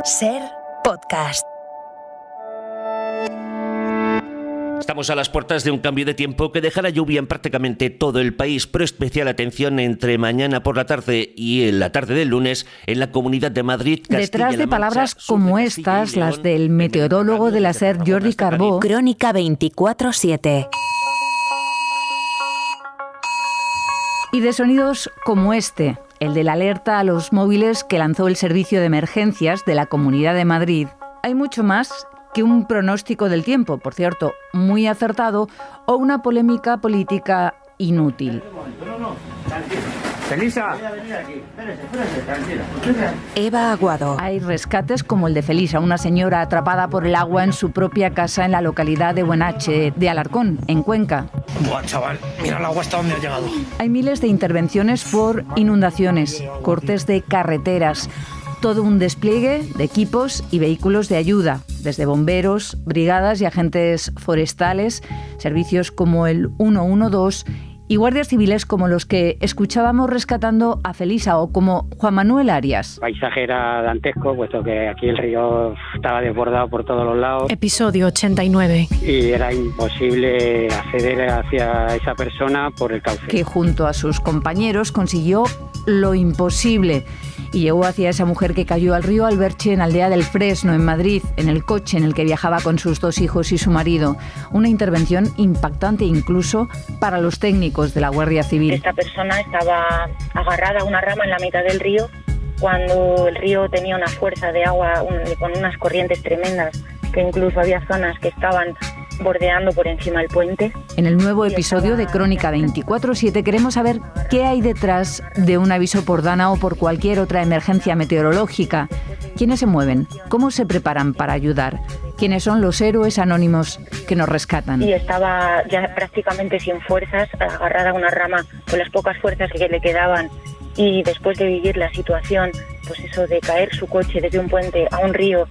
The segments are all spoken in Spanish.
Ser Podcast. Estamos a las puertas de un cambio de tiempo que dejará lluvia en prácticamente todo el país, pero especial atención entre mañana por la tarde y en la tarde del lunes en la Comunidad de Madrid, Castilla-La Mancha. Detrás de palabras como estas, las del meteorólogo de la SER Jordi Carbó, Crónica 24/7. y de sonidos como este, el de la alerta a los móviles que lanzó el Servicio de Emergencias de la Comunidad de Madrid, hay mucho más que un pronóstico del tiempo, por cierto, muy acertado, o una polémica política inútil. Felisa. Eva Aguado. Hay rescates como el de Felisa, una señora atrapada por el agua en su propia casa en la localidad de Buenache de Alarcón, en Cuenca. Buah, chaval, mira el agua hasta dónde ha llegado. Hay miles de intervenciones por inundaciones, cortes de carreteras, todo un despliegue de equipos y vehículos de ayuda, desde bomberos, brigadas y agentes forestales, servicios como el 112 y guardias civiles como los que escuchábamos rescatando a Felisa o como Juan Manuel Arias. El paisaje era dantesco, puesto que aquí el río estaba desbordado por todos los lados. Episodio 89. Y era imposible acceder hacia esa persona por el cauce. Que junto a sus compañeros consiguió lo imposible y llegó hacia esa mujer que cayó al río Alberche en Aldea del Fresno, en Madrid, en el coche en el que viajaba con sus 2 hijos y su marido. Una intervención impactante incluso para los técnicos de la Guardia Civil. Esta persona estaba agarrada a una rama en la mitad del río cuando el río tenía una fuerza de agua con unas corrientes tremendas, que incluso había zonas que estaban bordeando por encima del puente. En el nuevo episodio de Crónica 24/7 queremos saber qué hay detrás de un aviso por Dana o por cualquier otra emergencia meteorológica. ¿Quiénes se mueven? ¿Cómo se preparan para ayudar? ¿Quiénes son los héroes anónimos que nos rescatan? Y estaba ya prácticamente sin fuerzas, agarrada a una rama con las pocas fuerzas que le quedaban, y después de vivir la situación, pues eso de caer su coche desde un puente a un río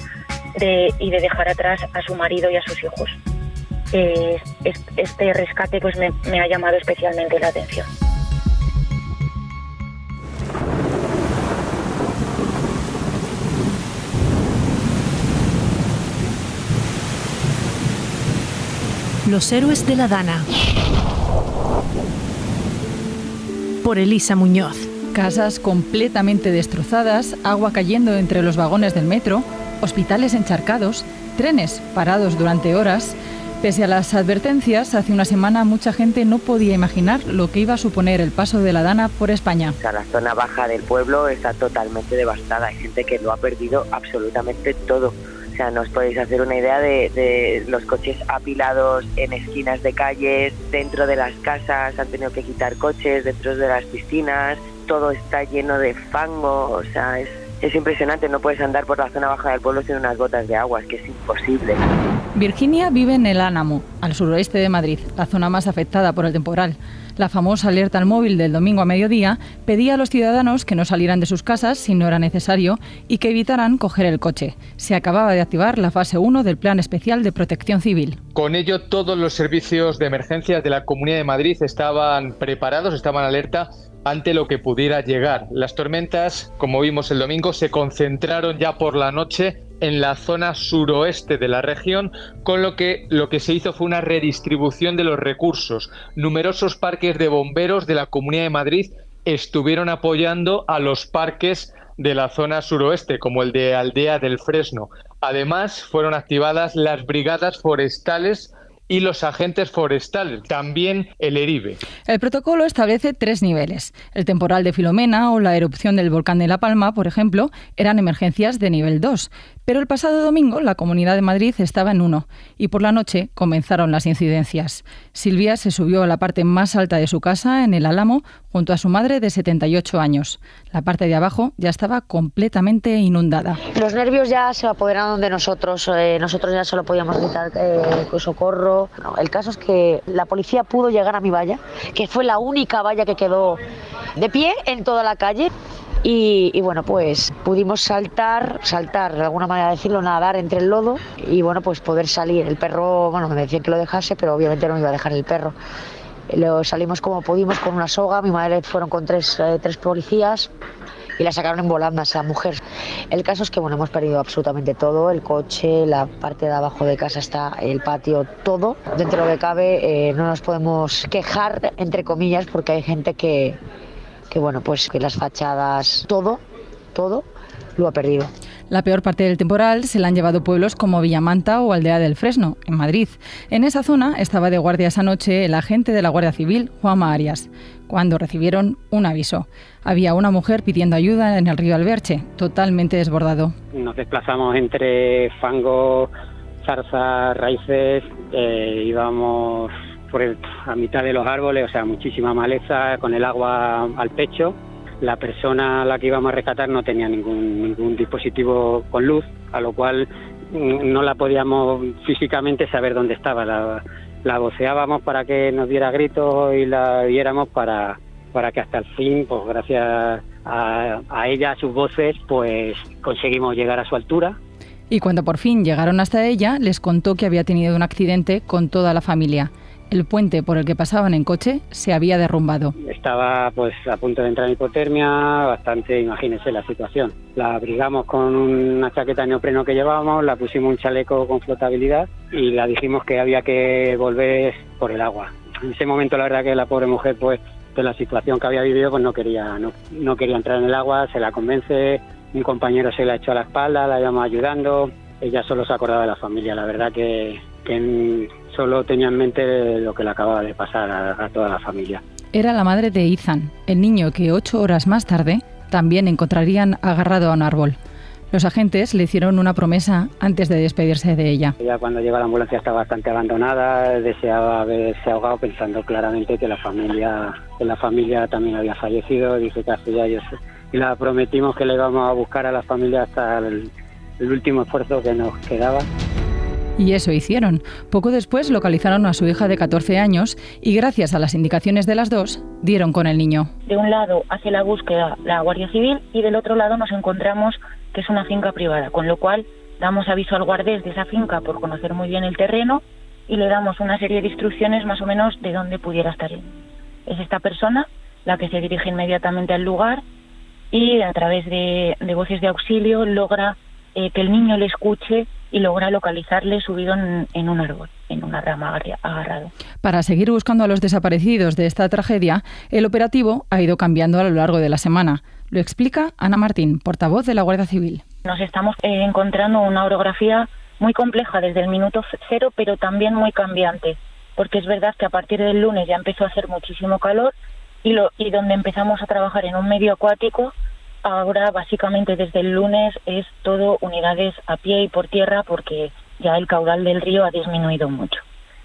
y de dejar atrás a su marido y a sus hijos. Este rescate pues me ha llamado especialmente la atención. Los héroes de la Dana. Por Elisa Muñoz. Casas completamente destrozadas, agua cayendo entre los vagones del metro, hospitales encharcados, trenes parados durante horas. Pese a las advertencias, hace una semana mucha gente no podía imaginar lo que iba a suponer el paso de la Dana por España. O sea, la zona baja del pueblo está totalmente devastada. Hay gente que lo ha perdido absolutamente todo. O sea, no os podéis hacer una idea de los coches apilados en esquinas de calles, dentro de las casas, han tenido que quitar coches, dentro de las piscinas, todo está lleno de fango, o sea, es impresionante, no puedes andar por la zona baja del pueblo sin unas gotas de agua, es que es imposible. Virginia vive en el Álamo, al suroeste de Madrid, la zona más afectada por el temporal. La famosa alerta al móvil del domingo a mediodía pedía a los ciudadanos que no salieran de sus casas si no era necesario y que evitaran coger el coche. Se acababa de activar la fase 1 del Plan Especial de Protección Civil. Con ello, todos los servicios de emergencias de la Comunidad de Madrid estaban preparados, estaban alerta ante lo que pudiera llegar. Las tormentas, como vimos el domingo, se concentraron ya por la noche en la zona suroeste de la región, con lo que se hizo fue una redistribución de los recursos. Numerosos parques de bomberos de la Comunidad de Madrid estuvieron apoyando a los parques de la zona suroeste, como el de Aldea del Fresno. Además, fueron activadas las brigadas forestales y los agentes forestales, también el ERIBE. El protocolo establece 3 niveles. El temporal de Filomena o la erupción del volcán de La Palma, por ejemplo, eran emergencias de nivel 2. Pero el pasado domingo la Comunidad de Madrid estaba en 1 y por la noche comenzaron las incidencias. Silvia se subió a la parte más alta de su casa, en el Álamo, junto a su madre de 78 años. La parte de abajo ya estaba completamente inundada. Los nervios ya se apoderaron de nosotros. Nosotros ya solo podíamos gritar socorro. No, el caso es que la policía pudo llegar a mi valla, que fue la única valla que quedó de pie en toda la calle. Y bueno, pues pudimos saltar, de alguna manera decirlo, nadar entre el lodo y bueno, pues poder salir. El perro, bueno, me decían que lo dejase, pero obviamente no me iba a dejar el perro. Lo salimos como pudimos con una soga, mi madre fueron con tres policías y la sacaron en volandas a la mujer. El caso es que bueno, hemos perdido absolutamente todo, el coche, la parte de abajo de casa está, el patio, todo. Dentro de lo que cabe no nos podemos quejar, entre comillas, porque hay gente que bueno, pues que las fachadas, todo lo ha perdido. La peor parte del temporal se la han llevado pueblos como Villamanta o Aldea del Fresno, en Madrid. En esa zona estaba de guardia esa noche el agente de la Guardia Civil, Juanma Arias, cuando recibieron un aviso. Había una mujer pidiendo ayuda en el río Alberche, totalmente desbordado. Nos desplazamos entre fango, zarzas, raíces, íbamos a mitad de los árboles, o sea, muchísima maleza, con el agua al pecho. La persona a la que íbamos a rescatar no tenía ningún dispositivo con luz, a lo cual no la podíamos físicamente saber dónde estaba. La voceábamos para que nos diera gritos y la viéramos para que hasta el fin, pues gracias a ella, a sus voces, pues conseguimos llegar a su altura. Y cuando por fin llegaron hasta ella, les contó que había tenido un accidente con toda la familia. El puente por el que pasaban en coche se había derrumbado. Estaba pues a punto de entrar en hipotermia, bastante, imagínense la situación. La abrigamos con una chaqueta neopreno que llevábamos, la pusimos un chaleco con flotabilidad y la dijimos que había que volver por el agua. En ese momento la verdad que la pobre mujer, pues de la situación que había vivido, pues no quería entrar en el agua, se la convence, un compañero se la echó a la espalda, la íbamos ayudando, ella solo se acordaba de la familia, la verdad que solo tenía en mente lo que le acababa de pasar a toda la familia. Era la madre de Ethan, el niño que 8 horas más tarde también encontrarían agarrado a un árbol. Los agentes le hicieron una promesa antes de despedirse de ella. Ella cuando llegó a la ambulancia estaba bastante abandonada, deseaba haberse ahogado pensando claramente que la familia también había fallecido, dice casi ya y la prometimos que le íbamos a buscar a la familia hasta el último esfuerzo que nos quedaba. Y eso hicieron. Poco después localizaron a su hija de 14 años y gracias a las indicaciones de las dos, dieron con el niño. De un lado hace la búsqueda la Guardia Civil y del otro lado nos encontramos que es una finca privada, con lo cual damos aviso al guardés de esa finca por conocer muy bien el terreno y le damos una serie de instrucciones más o menos de dónde pudiera estar él. Es esta persona la que se dirige inmediatamente al lugar y a través de voces de auxilio logra que el niño le escuche y logra localizarle subido en un árbol, en una rama agarrado. Para seguir buscando a los desaparecidos de esta tragedia, el operativo ha ido cambiando a lo largo de la semana. Lo explica Ana Martín, portavoz de la Guardia Civil. Nos estamos encontrando una orografía muy compleja desde el minuto cero, pero también muy cambiante, porque es verdad que a partir del lunes ya empezó a hacer muchísimo calor y donde empezamos a trabajar en un medio acuático, ahora básicamente desde el lunes es todo unidades a pie y por tierra porque ya el caudal del río ha disminuido mucho.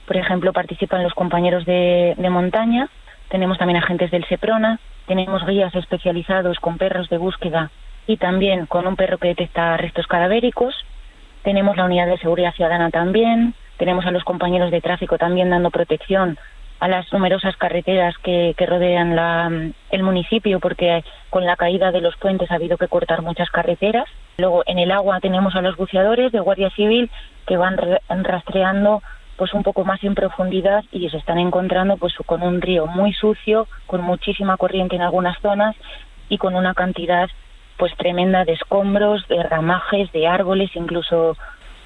Por ejemplo, participan los compañeros de montaña, tenemos también agentes del Seprona, tenemos guías especializados con perros de búsqueda y también con un perro que detecta restos cadavéricos, tenemos la unidad de seguridad ciudadana también, tenemos a los compañeros de tráfico también dando protección a las numerosas carreteras que rodean el municipio, porque con la caída de los puentes ha habido que cortar muchas carreteras. Luego en el agua tenemos a los buceadores de Guardia Civil que van rastreando pues un poco más en profundidad y se están encontrando pues con un río muy sucio, con muchísima corriente en algunas zonas y con una cantidad pues tremenda de escombros, de ramajes, de árboles, incluso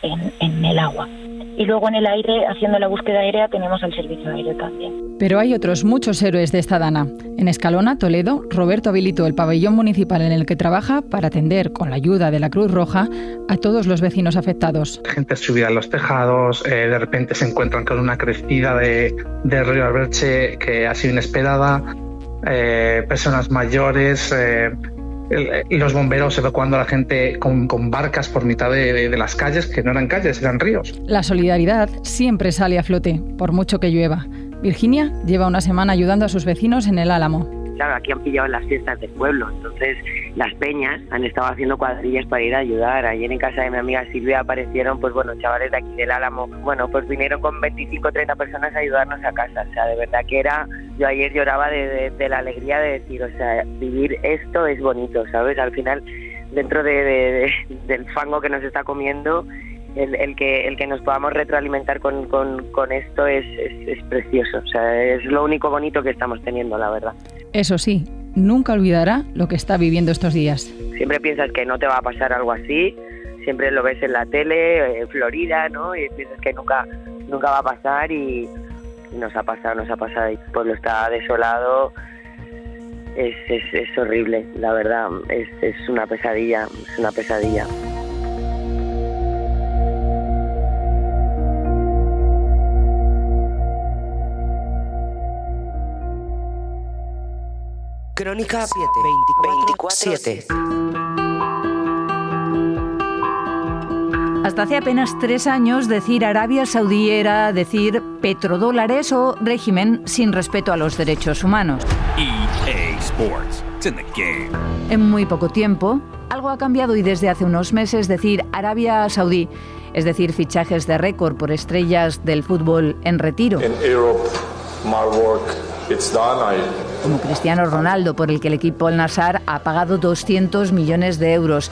en el agua. Y luego en el aire, haciendo la búsqueda aérea, tenemos el servicio aéreo también. Pero hay otros muchos héroes de esta dana. En Escalona, Toledo, Roberto habilitó el pabellón municipal en el que trabaja para atender, con la ayuda de la Cruz Roja, a todos los vecinos afectados. Gente subida a los tejados, de repente se encuentran con una crecida de río Alberche que ha sido inesperada, personas mayores... Y los bomberos evacuando a la gente con barcas por mitad de las calles, que no eran calles, eran ríos. La solidaridad siempre sale a flote, por mucho que llueva. Virginia lleva una semana ayudando a sus vecinos en el Álamo. Claro, aquí han pillado las fiestas del pueblo, entonces las peñas han estado haciendo cuadrillas para ir a ayudar. Ayer en casa de mi amiga Silvia aparecieron, pues bueno, chavales de aquí del Álamo, bueno, pues vinieron con 25 o 30 personas a ayudarnos a casa. O sea, de verdad que yo ayer lloraba de la alegría de decir, o sea, vivir esto es bonito, ¿sabes? Al final, dentro del fango que nos está comiendo, el que nos podamos retroalimentar con esto es precioso. O sea, es lo único bonito que estamos teniendo, la verdad. Eso sí, nunca olvidará lo que está viviendo estos días. Siempre piensas que no te va a pasar algo así, siempre lo ves en la tele, en Florida, ¿no? Y piensas que nunca va a pasar y nos ha pasado. El pueblo está desolado, es horrible, la verdad, es una pesadilla, Crónica 24/7. Hasta hace apenas 3 años, decir Arabia Saudí era decir petrodólares o régimen sin respeto a los derechos humanos. EA Sports. It's in the game. En muy poco tiempo, algo ha cambiado y desde hace unos meses decir Arabia Saudí, es decir, fichajes de récord por estrellas del fútbol en retiro. Como Cristiano Ronaldo, por el que el equipo Al Nassr ha pagado 200 millones de euros.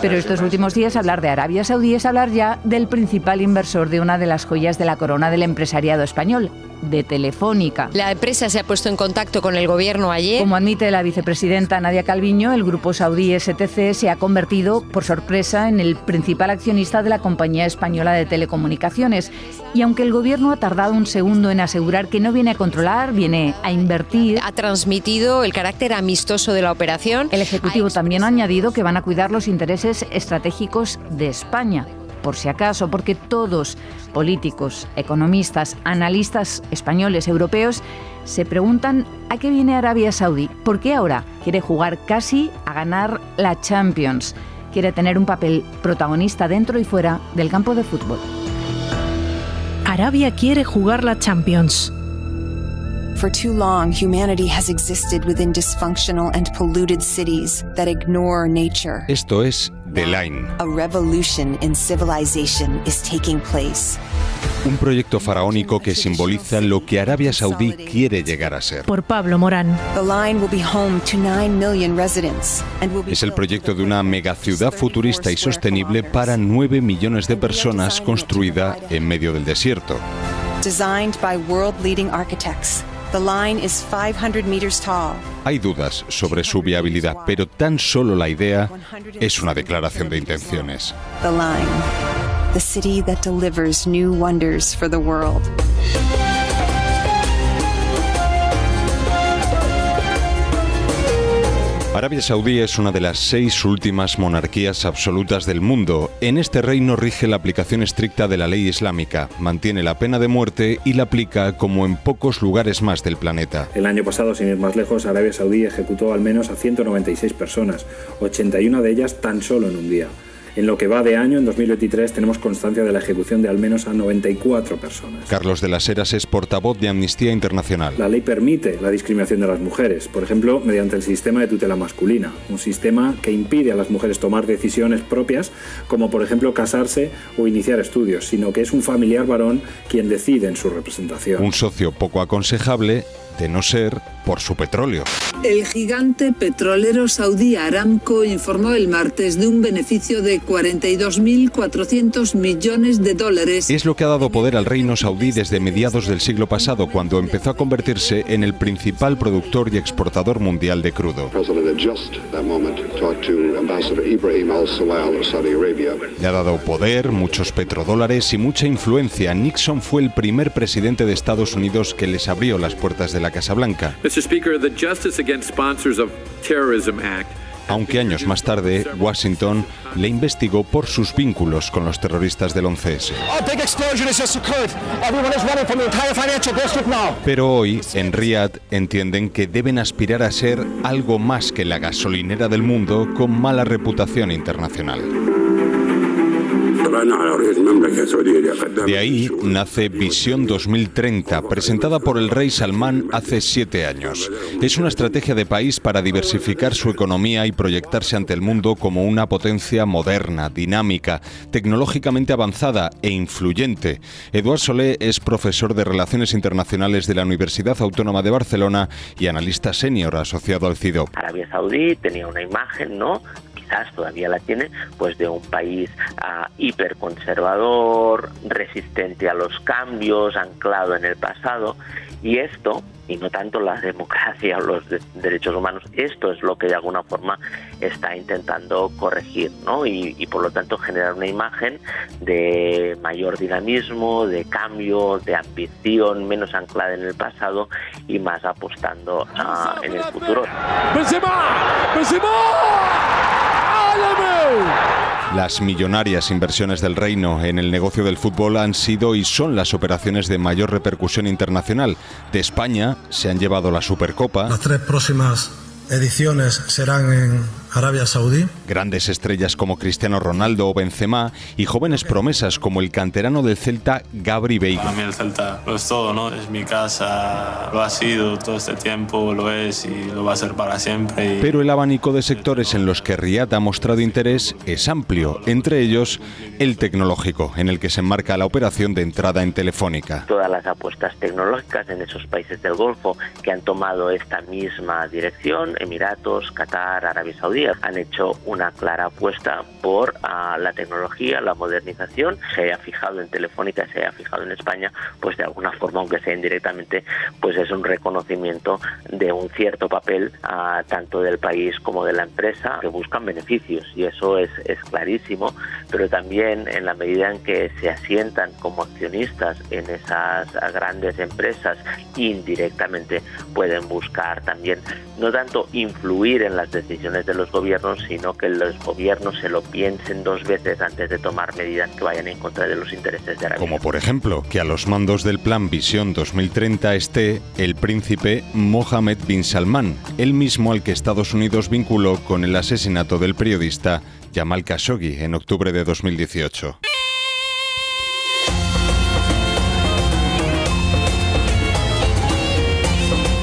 Pero estos últimos días hablar de Arabia Saudí es hablar ya del principal inversor de una de las joyas de la corona del empresariado español, de Telefónica. La empresa se ha puesto en contacto con el gobierno ayer. Como admite la vicepresidenta Nadia Calviño, el grupo saudí STC se ha convertido, por sorpresa, en el principal accionista de la compañía española de telecomunicaciones. Y aunque el gobierno ha tardado un segundo en asegurar que no viene a controlar, viene a invertir, ha transmitido el carácter amistoso de la operación. El Ejecutivo también ha añadido que van a cuidar los intereses estratégicos de España. Por si acaso, porque todos, políticos, economistas, analistas españoles, europeos, se preguntan a qué viene Arabia Saudí. ¿Por qué ahora quiere jugar casi a ganar la Champions? Quiere tener un papel protagonista dentro y fuera del campo de fútbol. Arabia quiere jugar la Champions. For too long, humanity has existed within dysfunctional and polluted cities that ignore nature. Esto es The Line. A revolution in civilization is taking place. Un proyecto faraónico que simboliza lo que Arabia Saudí quiere llegar a ser. Por Pablo Morán. The Line will be home to 9 million residents and will be Es el proyecto de una megaciudad futurista y sostenible para 9 millones de personas construida en medio del desierto. Designed by world-leading architects. The line is 500 meters tall. Hay dudas sobre su viabilidad, pero tan solo la idea es una declaración de intenciones. The Line, the city that delivers new wonders for the world. Arabia Saudí es una de las 6 últimas monarquías absolutas del mundo. En este reino rige la aplicación estricta de la ley islámica, mantiene la pena de muerte y la aplica como en pocos lugares más del planeta. El año pasado, sin ir más lejos, Arabia Saudí ejecutó al menos a 196 personas, 81 de ellas tan solo en un día. En lo que va de año, en 2023, tenemos constancia de la ejecución de al menos a 94 personas. Carlos de las Heras es portavoz de Amnistía Internacional. La ley permite la discriminación de las mujeres, por ejemplo, mediante el sistema de tutela masculina, un sistema que impide a las mujeres tomar decisiones propias, como por ejemplo casarse o iniciar estudios, sino que es un familiar varón quien decide en su representación. Un socio poco aconsejable, de no ser por su petróleo. El gigante petrolero saudí Aramco informó el martes de un beneficio de 42.400 millones de dólares. Es lo que ha dado poder al reino saudí desde mediados del siglo pasado, cuando empezó a convertirse en el principal productor y exportador mundial de crudo. Le ha dado poder, muchos petrodólares y mucha influencia. Nixon fue el primer presidente de Estados Unidos que les abrió las puertas de la Casa Blanca. Aunque años más tarde, Washington le investigó por sus vínculos con los terroristas del 11S. Pero hoy, en Riad, entienden que deben aspirar a ser algo más que la gasolinera del mundo con mala reputación internacional. De ahí nace Visión 2030, presentada por el rey Salmán hace 7 años. Es una estrategia de país para diversificar su economía y proyectarse ante el mundo como una potencia moderna, dinámica, tecnológicamente avanzada e influyente. Eduard Solé es profesor de Relaciones Internacionales de la Universidad Autónoma de Barcelona y analista senior asociado al CIDOB. Arabia Saudí tenía una imagen, ¿no?, quizás todavía la tiene, pues de un país hiperconservador, resistente a los cambios, anclado en el pasado. Y esto, y no tanto la democracia o los derechos humanos, esto es lo que de alguna forma está intentando corregir, ¿no? Y por lo tanto generar una imagen de mayor dinamismo, de cambio, de ambición, menos anclada en el pasado y más apostando en el futuro. Las millonarias inversiones del reino en el negocio del fútbol han sido y son las operaciones de mayor repercusión internacional. De España se han llevado la Supercopa. Las 3 próximas ediciones serán en Arabia Saudí. Grandes estrellas como Cristiano Ronaldo o Benzema y jóvenes promesas como el canterano del Celta, Gabri Veiga. Para mí el Celta lo es todo, ¿no? Es mi casa, lo ha sido todo este tiempo, lo es y lo va a ser para siempre. Pero el abanico de sectores en los que Riad ha mostrado interés es amplio, entre ellos el tecnológico, en el que se enmarca la operación de entrada en Telefónica. Todas las apuestas tecnológicas en esos países del Golfo que han tomado esta misma dirección, Emiratos, Qatar, Arabia Saudí, han hecho una clara apuesta por la tecnología, la modernización. Se haya fijado en Telefónica, se haya fijado en España, pues de alguna forma, aunque sea indirectamente, pues es un reconocimiento de un cierto papel tanto del país como de la empresa, que buscan beneficios, y eso es clarísimo, pero también en la medida en que se asientan como accionistas en esas grandes empresas, indirectamente pueden buscar también no tanto influir en las decisiones de los gobiernos, sino que los gobiernos se lo piensen 2 veces antes de tomar medidas que vayan en contra de los intereses de Arabia. Como por ejemplo, que a los mandos del Plan Visión 2030 esté el príncipe Mohammed bin Salman, el mismo al que Estados Unidos vinculó con el asesinato del periodista Jamal Khashoggi en octubre de 2018.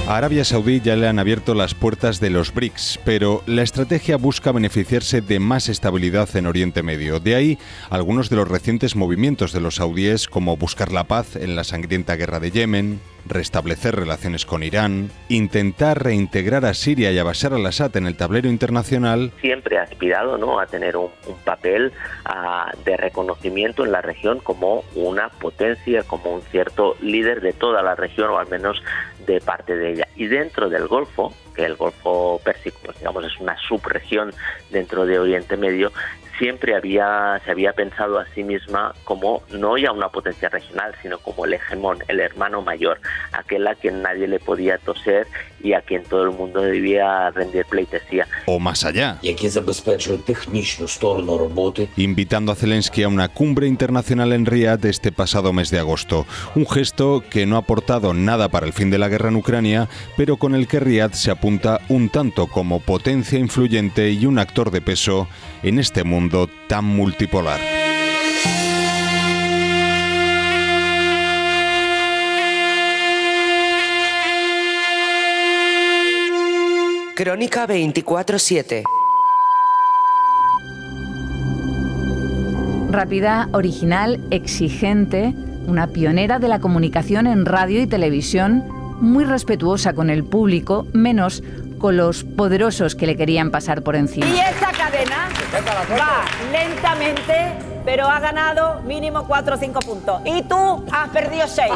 A Arabia Saudí ya le han abierto las puertas de los BRICS, pero la estrategia busca beneficiarse de más estabilidad en Oriente Medio. De ahí algunos de los recientes movimientos de los saudíes, como buscar la paz en la sangrienta guerra de Yemen, restablecer relaciones con Irán, intentar reintegrar a Siria y a Bashar al-Assad en el tablero internacional. Siempre ha aspirado, ¿no?, a tener un papel de reconocimiento en la región como una potencia, como un cierto líder de toda la región, o al menos de parte de ella. Y dentro del Golfo, que el Golfo Pérsico, pues, digamos, es una subregión dentro de Oriente Medio, siempre se había pensado a sí misma como no ya una potencia regional, sino como el hegemón, el hermano mayor, aquel a quien nadie le podía toser y a quien todo el mundo debía rendir pleitesía. O más allá. Invitando a Zelensky a una cumbre internacional en Riad este pasado mes de agosto. Un gesto que no ha aportado nada para el fin de la guerra en Ucrania, pero con el que Riad se apunta un tanto como potencia influyente y un actor de peso en este mundo tan multipolar. Crónica 24/7. Rápida, original, exigente, una pionera de la comunicación en radio y televisión, muy respetuosa con el público, menos con los poderosos que le querían pasar por encima. Y esta cadena va lentamente, pero ha ganado mínimo 4 o 5 puntos. Y tú has perdido 6.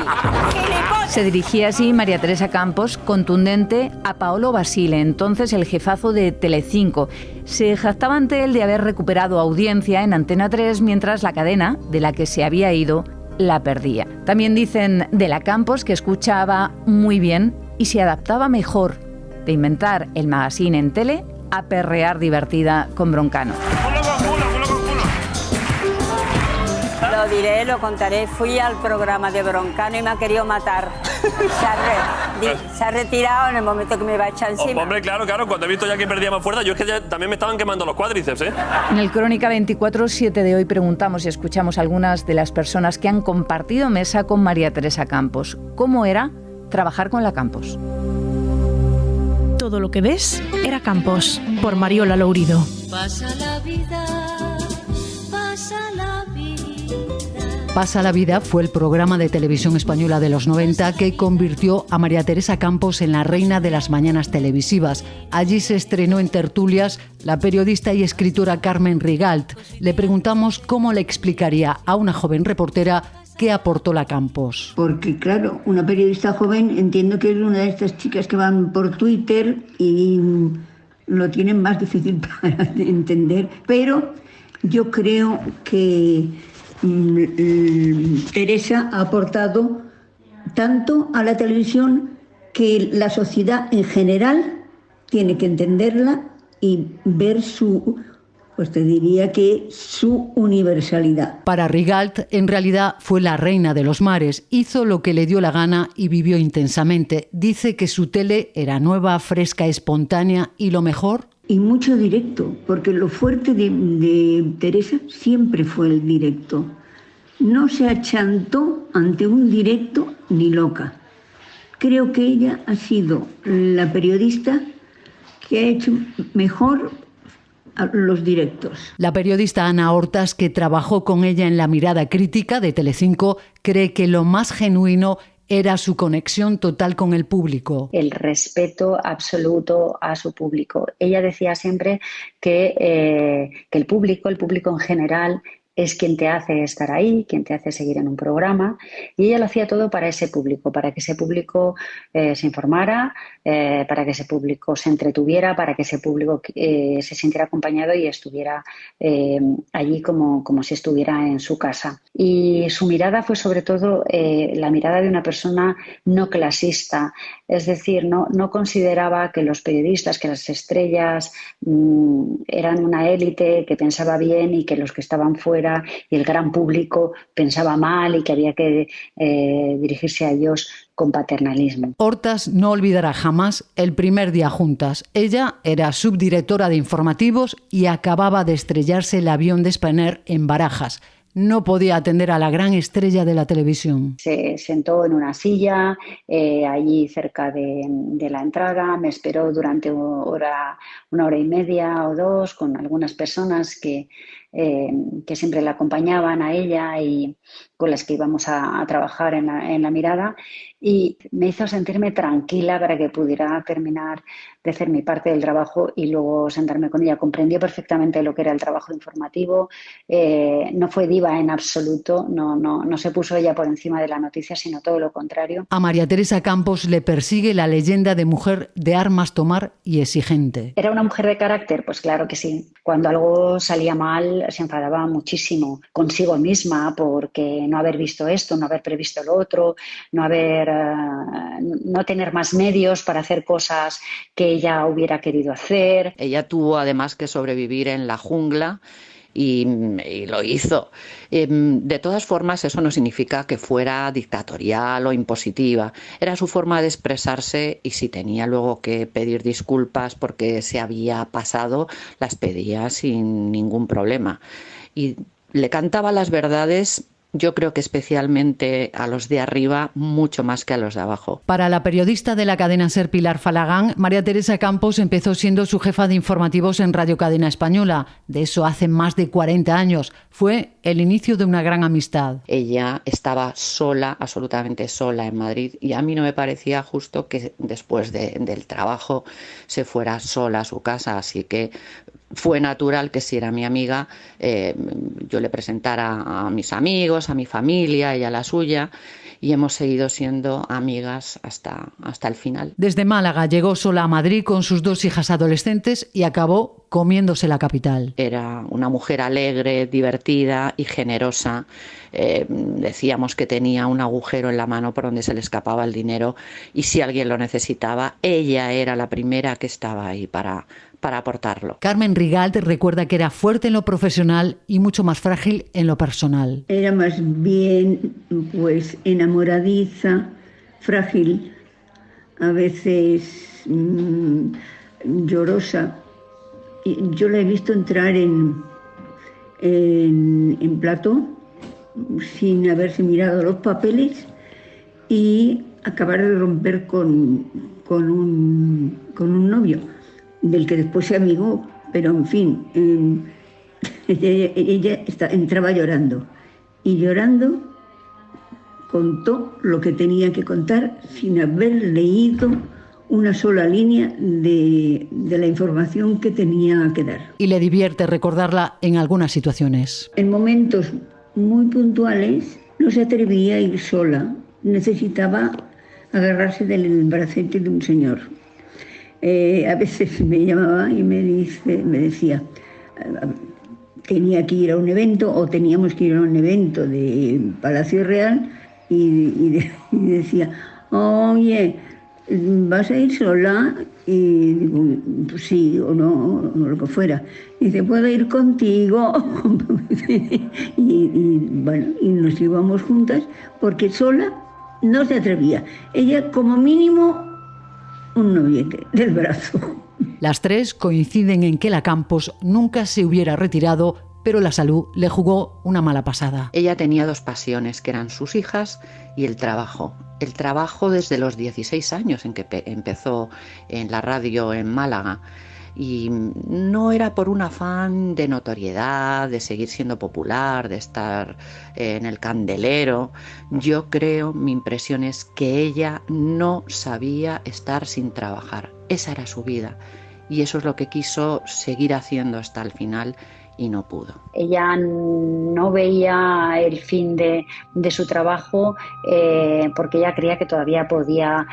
Se dirigía así María Teresa Campos, contundente, a Paolo Basile, entonces el jefazo de Telecinco. Se jactaba ante él de haber recuperado audiencia en Antena 3, mientras la cadena, de la que se había ido, la perdía. También dicen de la Campos que escuchaba muy bien y se adaptaba mejor de inventar el magazine en tele a perrear divertida con Broncano. Lo diré, lo contaré. Fui al programa de Broncano y me ha querido matar. Se ha retirado en el momento que me iba a echar encima. Hombre, claro, cuando he visto ya que perdía más fuerza, yo es que ya también me estaban quemando los cuádriceps, ¿eh? En el Crónica 24/7 de hoy preguntamos y escuchamos a algunas de las personas que han compartido mesa con María Teresa Campos. ¿Cómo era trabajar con la Campos? Todo lo que ves era Campos, por Mariola Lourido. Pasa la vida, Pasa la vida fue el programa de televisión española de los 90 que convirtió a María Teresa Campos en la reina de las mañanas televisivas. Allí se estrenó en tertulias la periodista y escritora Carmen Rigalt. Le preguntamos cómo le explicaría a una joven reportera qué aportó la Campos. Porque claro, una periodista joven entiendo que es una de estas chicas que van por Twitter y lo tienen más difícil para entender, pero yo creo que Teresa ha aportado tanto a la televisión que la sociedad en general tiene que entenderla y ver su universalidad. Para Rigalt, en realidad fue la reina de los mares, hizo lo que le dio la gana y vivió intensamente. Dice que su tele era nueva, fresca, espontánea y lo mejor... Y mucho directo, porque lo fuerte de Teresa siempre fue el directo. No se achantó ante un directo ni loca. Creo que ella ha sido la periodista que ha hecho mejor los directos. La periodista Ana Hortas, que trabajó con ella en La Mirada Crítica de Telecinco, cree que lo más genuino era su conexión total con el público. El respeto absoluto a su público. Ella decía siempre que el público en general, es quien te hace estar ahí, quien te hace seguir en un programa, y ella lo hacía todo para ese público, para que ese público se informara, para que ese público se entretuviera, para que ese público se sintiera acompañado y estuviera allí como si estuviera en su casa. Y su mirada fue sobre todo la mirada de una persona no clasista, es decir, no consideraba que los periodistas, que las estrellas eran una élite que pensaba bien y que los que estaban fuera y el gran público pensaba mal y que había que dirigirse a ellos con paternalismo. Hortas no olvidará jamás el primer día juntas. Ella era subdirectora de informativos y acababa de estrellarse el avión de Spanair en Barajas. No podía atender a la gran estrella de la televisión. Se sentó en una silla allí cerca de la entrada, me esperó durante una hora y media o dos con algunas personas que siempre la acompañaban a ella y con las que íbamos a trabajar en la mirada, y me hizo sentirme tranquila para que pudiera terminar de hacer mi parte del trabajo y luego sentarme con ella. Comprendió perfectamente lo que era el trabajo informativo, no fue diva en absoluto, no se puso ella por encima de la noticia, sino todo lo contrario. A María Teresa Campos le persigue la leyenda de mujer de armas tomar y exigente. ¿Era una mujer de carácter? Pues claro que sí. Cuando algo salía mal se enfadaba muchísimo consigo misma porque no haber visto esto, no haber previsto lo otro, no tener más medios para hacer cosas que ella hubiera querido hacer. Ella tuvo además que sobrevivir en la jungla y lo hizo. De todas formas, eso no significa que fuera dictatorial o impositiva. Era su forma de expresarse y si tenía luego que pedir disculpas porque se había pasado, las pedía sin ningún problema. Y le cantaba las verdades, yo creo que especialmente a los de arriba, mucho más que a los de abajo. Para la periodista de la cadena SER Pilar Falagán, María Teresa Campos empezó siendo su jefa de informativos en Radio Cadena Española. De eso hace más de 40 años. Fue el inicio de una gran amistad. Ella estaba sola, absolutamente sola en Madrid, y a mí no me parecía justo que después del trabajo se fuera sola a su casa, así que fue natural que si era mi amiga yo le presentara a mis amigos, a mi familia, ella a la suya, y hemos seguido siendo amigas hasta el final. Desde Málaga llegó sola a Madrid con sus 2 hijas adolescentes y acabó comiéndose la capital. Era una mujer alegre, divertida y generosa. Decíamos que tenía un agujero en la mano por donde se le escapaba el dinero y si alguien lo necesitaba, ella era la primera que estaba ahí para aportarlo. Carmen Rigalt recuerda que era fuerte en lo profesional y mucho más frágil en lo personal. Era más bien enamoradiza, frágil, a veces llorosa. Yo la he visto entrar en plató sin haberse mirado los papeles y acabar de romper con un novio del que después se amigó, pero en fin, ella entraba llorando y llorando contó lo que tenía que contar sin haber leído una sola línea de la información que tenía que dar. Y le divierte recordarla en algunas situaciones. En momentos muy puntuales no se atrevía a ir sola, necesitaba agarrarse del bracete de un señor. A veces me llamaba y me decía, tenía que ir a un evento o teníamos que ir a un evento de Palacio Real y decía, oye, ¿vas a ir sola? Y digo, pues sí o no, o lo que fuera. Y dice, ¿puedo ir contigo? y nos íbamos juntas porque sola no se atrevía. Ella como mínimo un noviete del brazo. Las tres coinciden en que la Campos nunca se hubiera retirado, pero la salud le jugó una mala pasada. Ella tenía dos pasiones, que eran sus hijas y el trabajo. El trabajo desde los 16 años en que empezó en la radio en Málaga. Y no era por un afán de notoriedad, de seguir siendo popular, de estar en el candelero. Yo creo, mi impresión es que ella no sabía estar sin trabajar. Esa era su vida y eso es lo que quiso seguir haciendo hasta el final y no pudo. Ella no veía el fin de su trabajo porque ella creía que todavía podía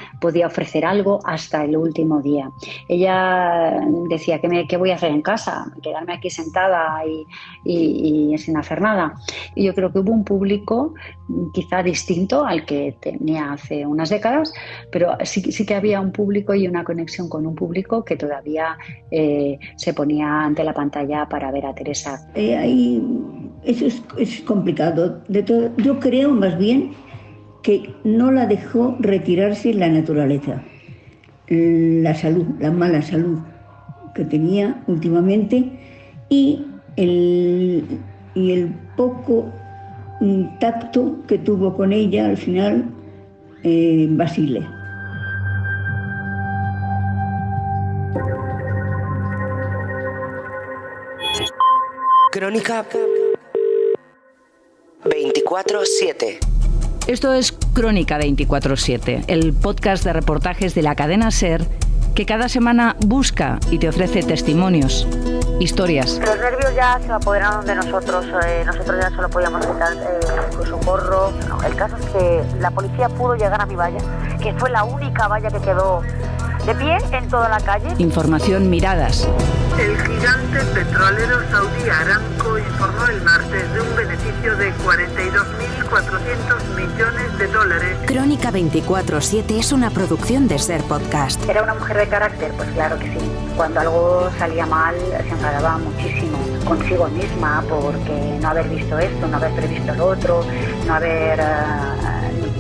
ofrecer algo hasta el último día. Ella decía, ¿qué voy a hacer en casa? Quedarme aquí sentada y sin hacer nada. Y yo creo que hubo un público quizá distinto al que tenía hace unas décadas, pero sí que había un público y una conexión con un público que todavía se ponía ante la pantalla para ver a Teresa. Eso es complicado. Yo creo más bien que no la dejó retirarse la naturaleza, la salud, la mala salud que tenía últimamente y el poco tacto que tuvo con ella al final Basile. Crónica 24/7. Esto es Crónica 24/7, el podcast de reportajes de la cadena SER que cada semana busca y te ofrece testimonios, historias. Los nervios ya se apoderaron de nosotros ya solo podíamos gritar socorro. No, el caso es que la policía pudo llegar a mi valla, que fue la única valla que quedó de pie en toda la calle. Información, miradas. El gigante petrolero saudí Aramco informó el martes de un beneficio de 42.400 millones de dólares. Crónica 24/7 es una producción de SER Podcast. ¿Era una mujer de carácter? Pues claro que sí. Cuando algo salía mal se enfadaba muchísimo consigo misma porque no haber visto esto, no haber previsto lo otro,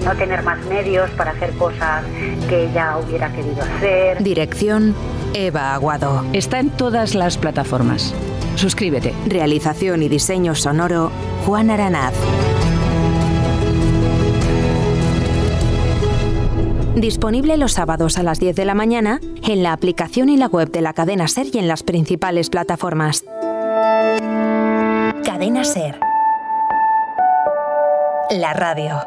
no tener más medios para hacer cosas que ella hubiera querido hacer. Dirección: Eva Aguado. Está en todas las plataformas. Suscríbete. Realización y diseño sonoro: Juan Aranaz. Disponible los sábados a las 10 de la mañana en la aplicación y la web de la cadena SER y en las principales plataformas. Cadena SER. La radio.